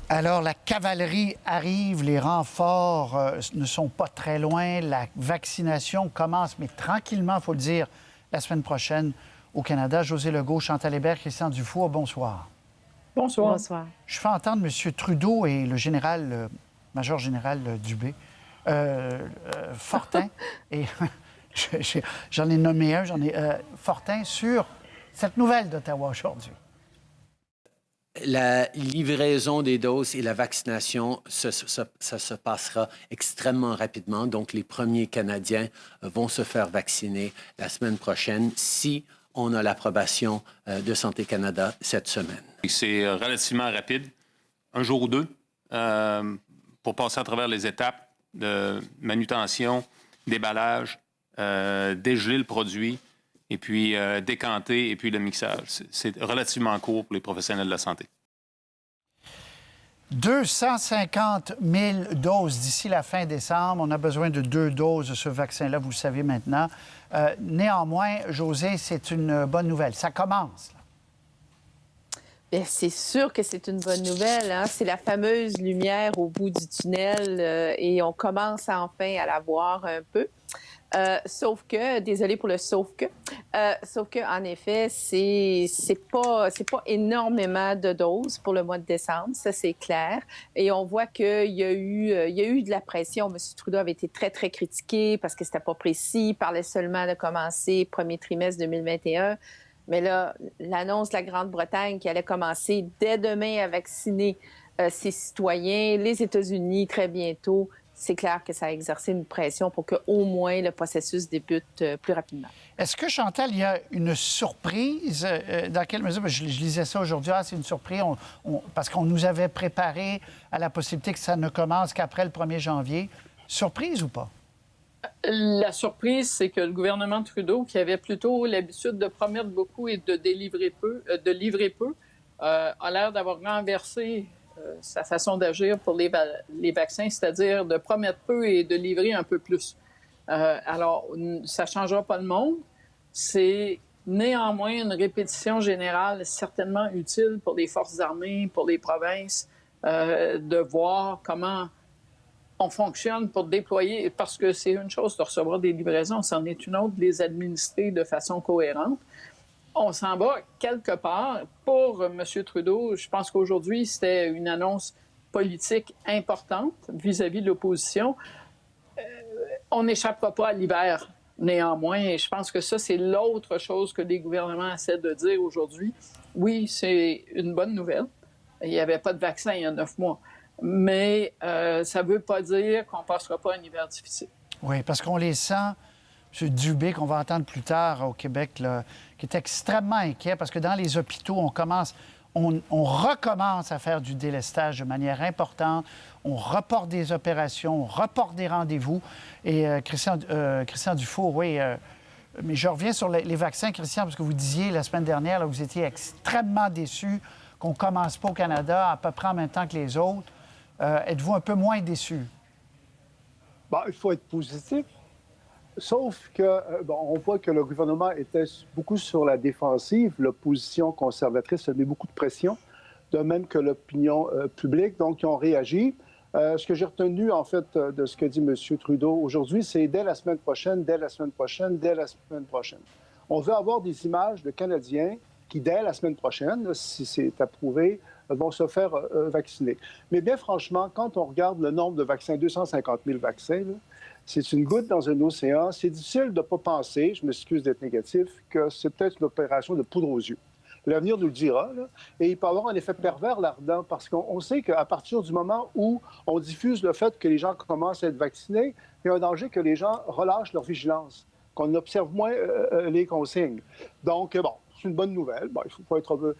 Alors, la cavalerie arrive, les renforts ne sont pas très loin, la vaccination commence, mais tranquillement, il faut le dire, la semaine prochaine au Canada. José Legault, Chantal Hébert, Christian Dufour, bonsoir. Bonsoir. Bonsoir. Je fais entendre M. Trudeau et le général, major général Dubé, Fortin, et j'en ai nommé un, Fortin, sur cette nouvelle d'Ottawa aujourd'hui. La livraison des doses et la vaccination, ça se passera extrêmement rapidement. Donc, les premiers Canadiens vont se faire vacciner la semaine prochaine si on a l'approbation de Santé Canada cette semaine. C'est relativement rapide, un jour ou deux, pour passer à travers les étapes de manutention, déballage, dégeler le produit, et puis décanter, et puis le mixage. C'est relativement court pour les professionnels de la santé. 250 000 doses d'ici la fin décembre. On a besoin de 2 doses de ce vaccin-là, vous le savez maintenant. Néanmoins, José, c'est une bonne nouvelle. Ça commence. Bien, c'est sûr que c'est une bonne nouvelle. Hein? C'est la fameuse lumière au bout du tunnel et on commence enfin à la voir un peu. Sauf que, désolé pour le sauf que en effet, c'est pas énormément de doses pour le mois de décembre, ça c'est clair. Et on voit qu'il y a eu de la pression. M. Trudeau avait été très, très critiqué parce que c'était pas précis, il parlait seulement de commencer premier trimestre 2021. Mais là, l'annonce de la Grande-Bretagne qui allait commencer dès demain à vacciner ses citoyens, les États-Unis très bientôt, c'est clair que ça a exercé une pression pour qu'au moins le processus débute plus rapidement. Est-ce que, Chantal, il y a une surprise? Dans quelle mesure? Je lisais ça aujourd'hui. Ah, c'est une surprise parce qu'on nous avait préparé à la possibilité que ça ne commence qu'après le 1er janvier. Surprise ou pas? La surprise, c'est que le gouvernement Trudeau, qui avait plutôt l'habitude de promettre beaucoup et de livrer peu, a l'air d'avoir renversé sa façon d'agir pour les vaccins, c'est-à-dire de promettre peu et de livrer un peu plus. Alors, ça ne changera pas le monde. C'est néanmoins une répétition générale certainement utile pour les forces armées, pour les provinces, de voir comment on fonctionne pour déployer, parce que c'est une chose de recevoir des livraisons, c'en est une autre de les administrer de façon cohérente. On s'en va quelque part. Pour M. Trudeau, je pense qu'aujourd'hui, c'était une annonce politique importante vis-à-vis de l'opposition. On n'échappera pas à l'hiver, néanmoins. Et je pense que ça, c'est l'autre chose que les gouvernements essaient de dire aujourd'hui. Oui, c'est une bonne nouvelle. Il n'y avait pas de vaccin il y a 9 mois. Mais ça ne veut pas dire qu'on ne passera pas un hiver difficile. Oui, parce qu'on les sent, M. Dubé, qu'on va entendre plus tard au Québec, là, qui est extrêmement inquiet parce que dans les hôpitaux, on recommence à faire du délestage de manière importante. On reporte des opérations, on reporte des rendez-vous. Et Christian Dufour, oui, mais je reviens sur les vaccins, Christian, parce que vous disiez la semaine dernière, là, vous étiez extrêmement déçu qu'on ne commence pas au Canada à peu près en même temps que les autres. Êtes-vous un peu moins déçu? Bon, il faut être positif. Sauf que, on voit que le gouvernement était beaucoup sur la défensive. L'opposition conservatrice a mis beaucoup de pression, de même que l'opinion publique. Donc, ils ont réagi. Ce que j'ai retenu, en fait, de ce que dit M. Trudeau aujourd'hui, c'est dès la semaine prochaine, dès la semaine prochaine, dès la semaine prochaine. On veut avoir des images de Canadiens qui, dès la semaine prochaine, si c'est approuvé, vont se faire vacciner. Mais bien franchement, quand on regarde le nombre de vaccins, 250 000 vaccins, là, c'est une goutte dans un océan. C'est difficile de ne pas penser, je m'excuse d'être négatif, que c'est peut-être une opération de poudre aux yeux. L'avenir nous le dira, là. Et il peut y avoir un effet pervers là-dedans, parce qu'on sait qu'à partir du moment où on diffuse le fait que les gens commencent à être vaccinés, il y a un danger que les gens relâchent leur vigilance, qu'on observe moins les consignes. Donc, bon, c'est une bonne nouvelle. Bon, il ne faut pas être...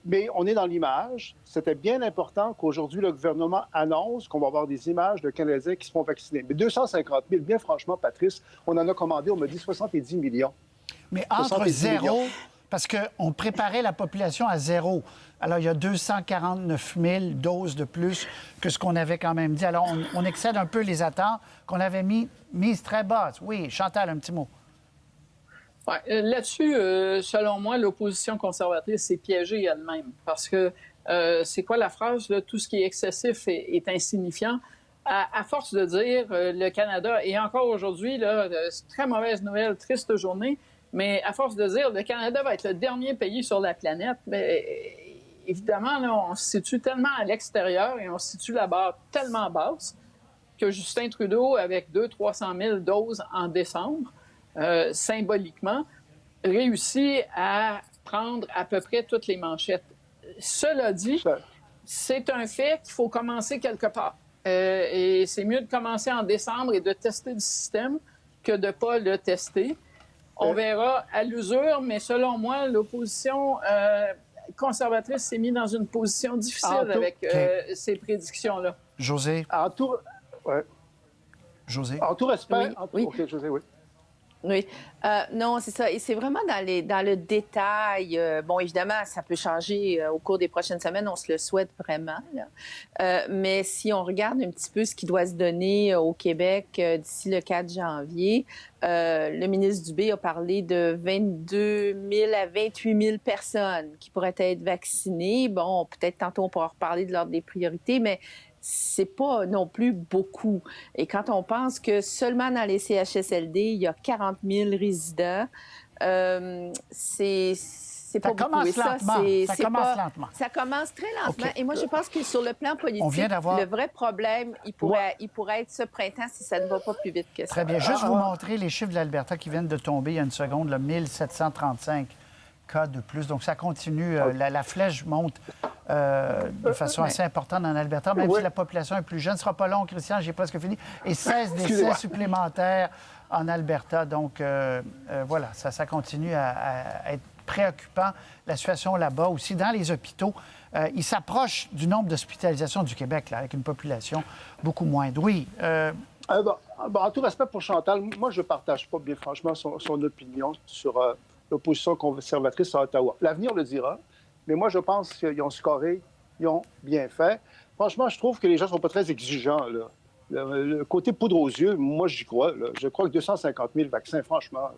Mais on est dans l'image. C'était bien important qu'aujourd'hui, le gouvernement annonce qu'on va avoir des images de Canadiens qui se font vacciner. Mais 250 000, bien franchement, Patrice, on en a commandé, on m'a dit 70 millions. Mais entre zéro, parce qu'on préparait la population à zéro. Alors, il y a 249 000 doses de plus que ce qu'on avait quand même dit. Alors, on excède un peu les attentes qu'on avait mises très basses. Oui, Chantal, un petit mot. Ouais, là-dessus, selon moi, l'opposition conservatrice s'est piégée elle-même parce que c'est quoi la phrase, là? Tout ce qui est excessif est insignifiant. À force de dire le Canada, et encore aujourd'hui, là, c'est très mauvaise nouvelle, triste journée, mais à force de dire le Canada va être le dernier pays sur la planète, bien, évidemment, là, on se situe tellement à l'extérieur et on se situe la barre tellement basse que Justin Trudeau, avec 200 000 à 300 000 doses en décembre, symboliquement, réussit à prendre à peu près toutes les manchettes. Cela dit, c'est un fait qu'il faut commencer quelque part. Et c'est mieux de commencer en décembre et de tester le système que de ne pas le tester. On verra à l'usure, mais selon moi, l'opposition conservatrice s'est mise dans une position difficile avec ces prédictions-là. José? José? José? En tout respect... Oui. OK, José, oui. Oui. Non, c'est ça. Et c'est vraiment dans le détail. Bon, évidemment, ça peut changer au cours des prochaines semaines. On se le souhaite vraiment. Là. Mais si on regarde un petit peu ce qui doit se donner au Québec d'ici le 4 janvier, le ministre Dubé a parlé de 22 000 à 28 000 personnes qui pourraient être vaccinées. Bon, peut-être tantôt on pourra reparler de l'ordre des priorités, mais c'est pas non plus beaucoup. Et quand on pense que seulement dans les CHSLD, il y a 40 000 résidents, c'est pas beaucoup. Ça commence très lentement. Okay. Et moi, je pense que sur le plan politique, le vrai problème, il pourrait être ce printemps si ça ne va pas plus vite que ça. Très bien. Juste vous montrer les chiffres de l'Alberta qui viennent de tomber il y a une seconde, là, 1735 cas de plus. Donc, ça continue. La flèche monte de façon assez importante en Alberta, même si la population est plus jeune. Ce ne sera pas long, Christian, j'ai presque fini. Et 16 décès supplémentaires en Alberta. Donc, voilà, ça continue à être préoccupant. La situation là-bas aussi, dans les hôpitaux, il s'approche du nombre d'hospitalisations du Québec, là, avec une population beaucoup moindre. Oui. En tout respect pour Chantal, moi, je ne partage pas, bien franchement, son opinion sur l'opposition conservatrice à Ottawa. L'avenir le dira, mais moi, je pense qu'ils ont scoré, ils ont bien fait. Franchement, je trouve que les gens ne sont pas très exigeants, là. Le côté poudre aux yeux, moi, j'y crois. Là. Je crois que 250 000 vaccins, franchement.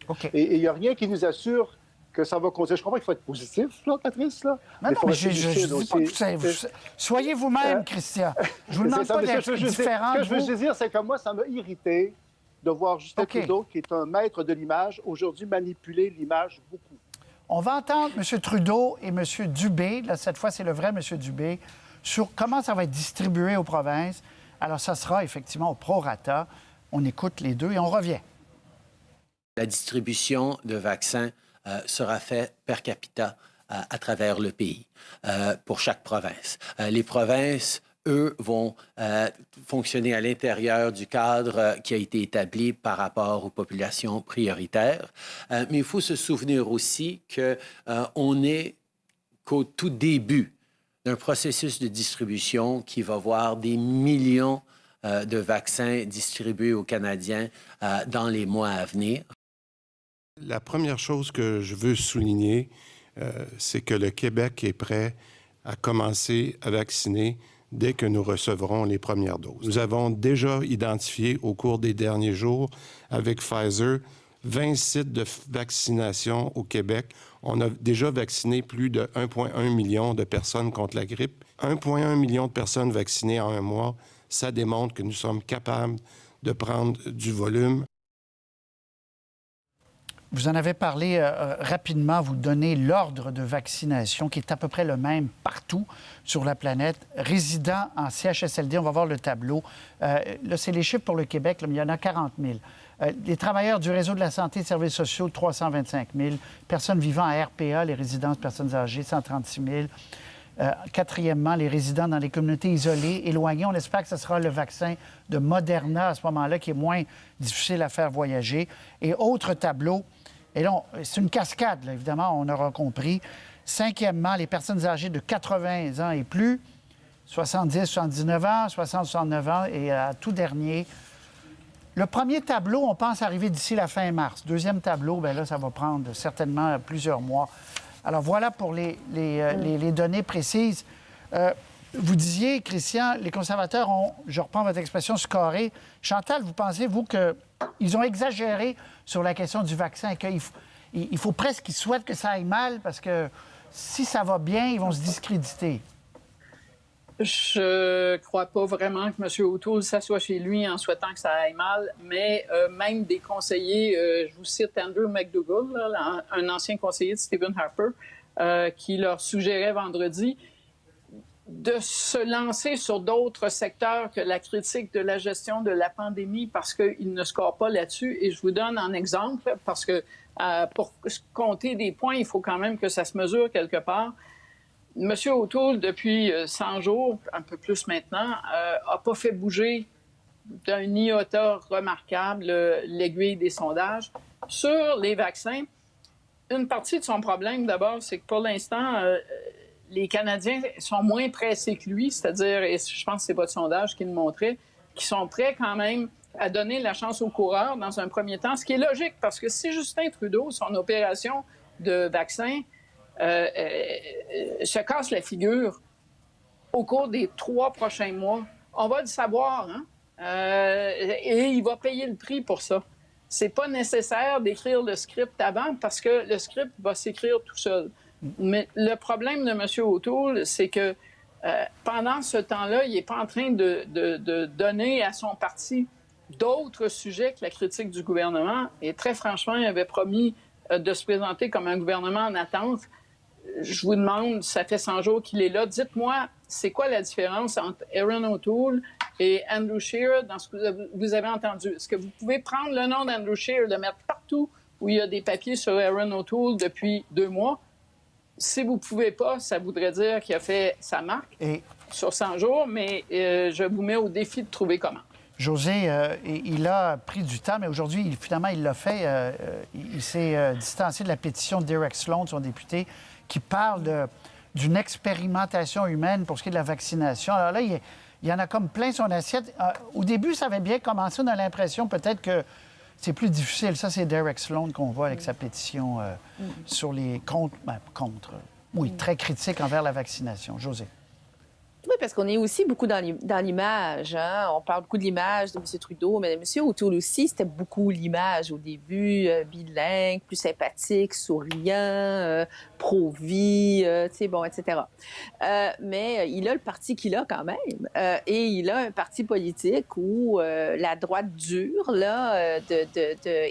OK. Et il n'y a rien qui nous assure que ça va continuer. Je comprends qu'il faut être positif, là, Patrice. Là. Mais non, mais je dis pas tout ça. Soyez vous-même, Christian. Je vous demande pas d'être différent. Ce que je veux dire, c'est que moi, ça m'a irrité de voir Justin Trudeau, qui est un maître de l'image, aujourd'hui manipuler l'image beaucoup. On va entendre M. Trudeau et M. Dubé, là, cette fois, c'est le vrai M. Dubé, sur comment ça va être distribué aux provinces. Alors, ça sera effectivement au prorata. On écoute les deux et on revient. La distribution de vaccins sera faite per capita à travers le pays pour chaque province. Les provinces, eux, vont fonctionner à l'intérieur du cadre qui a été établi par rapport aux populations prioritaires. Mais il faut se souvenir aussi qu'on n'est qu'au tout début d'un processus de distribution qui va voir des millions de vaccins distribués aux Canadiens dans les mois à venir. La première chose que je veux souligner, c'est que le Québec est prêt à commencer à vacciner dès que nous recevrons les premières doses. Nous avons déjà identifié au cours des derniers jours avec Pfizer 20 sites de vaccination au Québec. On a déjà vacciné plus de 1,1 million de personnes contre la grippe. 1,1 million de personnes vaccinées en un mois, ça démontre que nous sommes capables de prendre du volume. Vous en avez parlé rapidement, vous donnez l'ordre de vaccination qui est à peu près le même partout sur la planète. Résidents en CHSLD, on va voir le tableau. Là, c'est les chiffres pour le Québec, là, mais il y en a 40 000. Les travailleurs du réseau de la santé et des services sociaux, 325 000. Personnes vivant à RPA, les résidences personnes âgées, 136 000. Quatrièmement, les résidents dans les communautés isolées, éloignées. On espère que ce sera le vaccin de Moderna à ce moment-là, qui est moins difficile à faire voyager. Et autre tableau, et là, c'est une cascade, là, évidemment, on aura compris. Cinquièmement, les personnes âgées de 80 ans et plus, 70, 79 ans, 60, 69 ans, et tout dernier. Le premier tableau, on pense arriver d'ici la fin mars. Deuxième tableau, bien là, ça va prendre certainement plusieurs mois. Alors, voilà pour les données précises. Vous disiez, Christian, les conservateurs ont, je reprends votre expression, scoré. Chantal, vous pensez, vous, qu'ils ont exagéré sur la question du vaccin, qu'il faut presque qu'ils souhaitent que ça aille mal parce que si ça va bien, ils vont se discréditer. Je crois pas vraiment que M. O'Toole s'assoie chez lui en souhaitant que ça aille mal, mais même des conseillers, je vous cite Andrew McDougall, là, un ancien conseiller de Stephen Harper, qui leur suggérait vendredi de se lancer sur d'autres secteurs que la critique de la gestion de la pandémie parce qu'ils ne scorent pas là-dessus. Et je vous donne un exemple parce que pour compter des points, il faut quand même que ça se mesure quelque part. M. O'Toole, depuis 100 jours, un peu plus maintenant, n'a pas fait bouger d'un iota remarquable l'aiguille des sondages. Sur les vaccins, une partie de son problème, d'abord, c'est que pour l'instant, les Canadiens sont moins pressés que lui, c'est-à-dire, et je pense que c'est votre sondage qui le montrait, qui sont prêts quand même à donner la chance aux coureurs dans un premier temps, ce qui est logique, parce que si Justin Trudeau, son opération de vaccin, se casse la figure au cours des 3 prochains mois, on va le savoir, hein? Et il va payer le prix pour ça. C'est pas nécessaire d'écrire le script avant parce que le script va s'écrire tout seul. Mais le problème de M. O'Toole, c'est que pendant ce temps-là, il n'est pas en train de donner à son parti d'autres sujets que la critique du gouvernement. Et très franchement, il avait promis de se présenter comme un gouvernement en attente. Je vous demande, ça fait 100 jours qu'il est là. Dites-moi, c'est quoi la différence entre Erin O'Toole et Andrew Scheer dans ce que vous avez entendu? Est-ce que vous pouvez prendre le nom d'Andrew Scheer, le mettre partout où il y a des papiers sur Erin O'Toole depuis 2 mois? Si vous ne pouvez pas, ça voudrait dire qu'il a fait sa marque sur 100 jours, mais je vous mets au défi de trouver comment. José, il a pris du temps, mais aujourd'hui, finalement, il l'a fait. Il s'est distancé de la pétition de Derek Sloan, son député, qui parle d'une expérimentation humaine pour ce qui est de la vaccination. Alors là, il y en a comme plein son assiette. Au début, ça avait bien commencé. On a l'impression peut-être que c'est plus difficile. Ça, c'est Derek Sloan qu'on voit avec sa pétition sur les contre. Oui, très critique envers la vaccination. José. Oui, parce qu'on est aussi beaucoup dans l'image. Hein? On parle beaucoup de l'image de M. Trudeau, mais M. O'Toole aussi, c'était beaucoup l'image au début, bilingue, plus sympathique, souriant, pro-vie, etc. Mais il a le parti qu'il a quand même. Et il a un parti politique où la droite dure, là,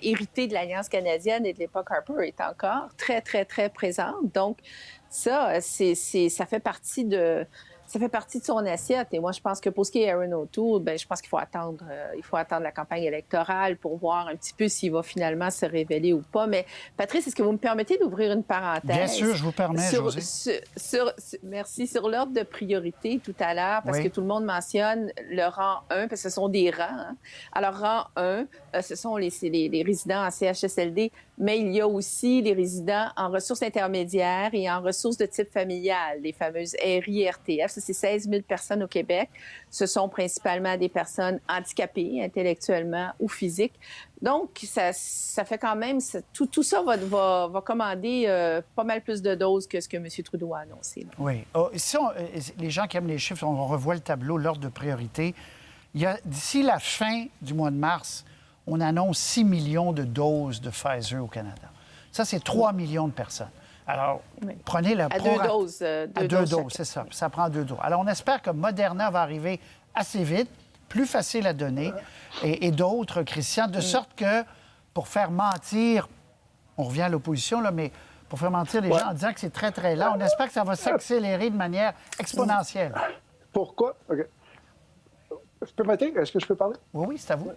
héritée de l'Alliance canadienne et de l'époque Harper, est encore très, très, très présente. Donc, ça fait partie de... Ça fait partie de son assiette. Et moi, je pense que pour ce qui est Erin O'Toole, je pense qu'il faut attendre la campagne électorale pour voir un petit peu s'il va finalement se révéler ou pas. Mais Patrice, est-ce que vous me permettez d'ouvrir une parenthèse? Bien sûr, je vous permets, José. Merci. Sur l'ordre de priorité tout à l'heure, parce que tout le monde mentionne le rang 1, parce que ce sont des rangs. Hein? Alors, rang 1, ce sont les résidents en CHSLD, mais il y a aussi les résidents en ressources intermédiaires et en ressources de type familial, les fameuses RI-RTF. Ça, c'est 16 000 personnes au Québec. Ce sont principalement des personnes handicapées, intellectuellement ou physiques. Donc, ça fait quand même... Tout ça va commander pas mal plus de doses que ce que M. Trudeau a annoncé. Là. Oui. Les gens qui aiment les chiffres, on revoit le tableau, l'ordre de priorité. D'ici la fin du mois de mars, on annonce 6 millions de doses de Pfizer au Canada. Ça, c'est 3 millions de personnes. Alors, prenez le... À 2 doses. À 2 doses, c'est ça. Ça prend 2 doses. Alors, on espère que Moderna va arriver assez vite, plus facile à donner, et d'autres, Christian, de sorte que, pour faire mentir, on revient à l'opposition, là, mais pour faire mentir les gens en disant que c'est très, très lent, on espère que ça va s'accélérer de manière exponentielle. Pourquoi? OK. Je peux m'arrêter? Est-ce que je peux parler? Oui, c'est à vous.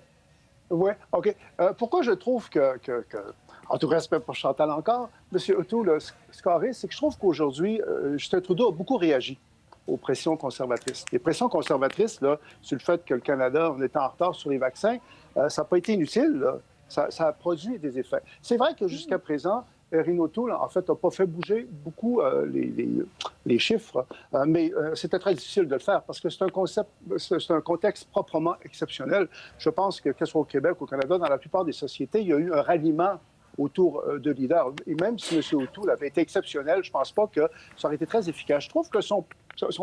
Oui, OK. Pourquoi je trouve que en tout respect pour Chantal encore, M. O'Toole, ce carré, c'est que je trouve qu'aujourd'hui, Justin Trudeau a beaucoup réagi aux pressions conservatrices. Les pressions conservatrices, là, sur le fait que le Canada, on était en retard sur les vaccins, ça n'a pas été inutile. Là. Ça a produit des effets. C'est vrai que jusqu'à présent, Erin O'Toole, en fait, n'a pas fait bouger beaucoup les chiffres, mais c'était très difficile de le faire parce que c'est un contexte proprement exceptionnel. Je pense que ce soit au Québec, au Canada, dans la plupart des sociétés, il y a eu un ralliement autour de leaders. Et même si M. O'Toole avait été exceptionnel, je ne pense pas que ça aurait été très efficace. Je trouve que son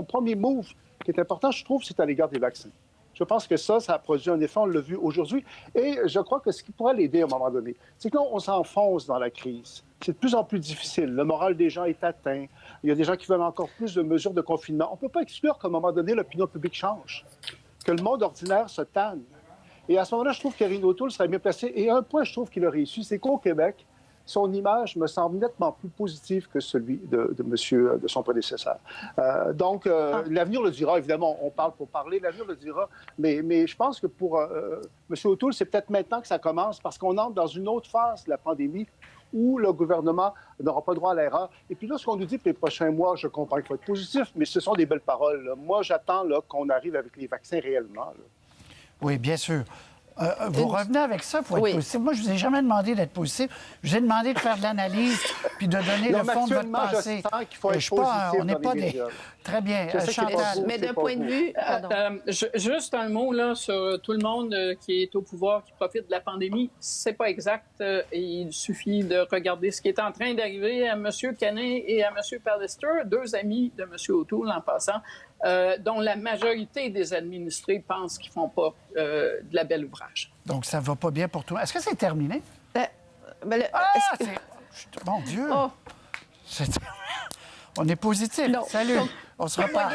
premier move qui est important, c'est à l'égard des vaccins. Je pense que ça a produit un effet, on l'a vu aujourd'hui. Et je crois que ce qui pourrait l'aider à un moment donné, c'est que là, on s'enfonce dans la crise. C'est de plus en plus difficile. Le moral des gens est atteint. Il y a des gens qui veulent encore plus de mesures de confinement. On ne peut pas exclure qu'à un moment donné, l'opinion publique change, que le monde ordinaire se tanne. Et à ce moment-là, je trouve qu'Erin O'Toole serait bien placé. Et un point, je trouve qu'il a réussi, c'est qu'au Québec, son image me semble nettement plus positive que celui de son prédécesseur. L'avenir le dira, évidemment. On parle pour parler, l'avenir le dira. Mais je pense que pour M. O'Toole, c'est peut-être maintenant que ça commence parce qu'on entre dans une autre phase de la pandémie où le gouvernement n'aura pas droit à l'erreur. Et puis là, ce qu'on nous dit pour les prochains mois, je comprends qu'il faut être positif, mais ce sont des belles paroles. Là. Moi, j'attends qu'on arrive avec les vaccins réellement. Là. Oui, bien sûr. Vous revenez avec ça pour être positif. Moi, je ne vous ai jamais demandé d'être positif. Je vous ai demandé de faire de l'analyse puis de donner le fond de votre pensée. Je sens qu'il faut être positif. On n'est pas des... Très bien. Chantal. Mais d'un point de vue... Juste un mot là, sur tout le monde qui est au pouvoir, qui profite de la pandémie. C'est pas exact. Il suffit de regarder ce qui est en train d'arriver à M. Canet et à M. Pallister, deux amis de M. O'Toole en passant, dont la majorité des administrés pensent qu'ils ne font pas de la belle ouvrage. Donc, ça ne va pas bien pour toi. Est-ce que c'est terminé? Mon Dieu! Oh. On est positif. Non. Salut! On se reparle.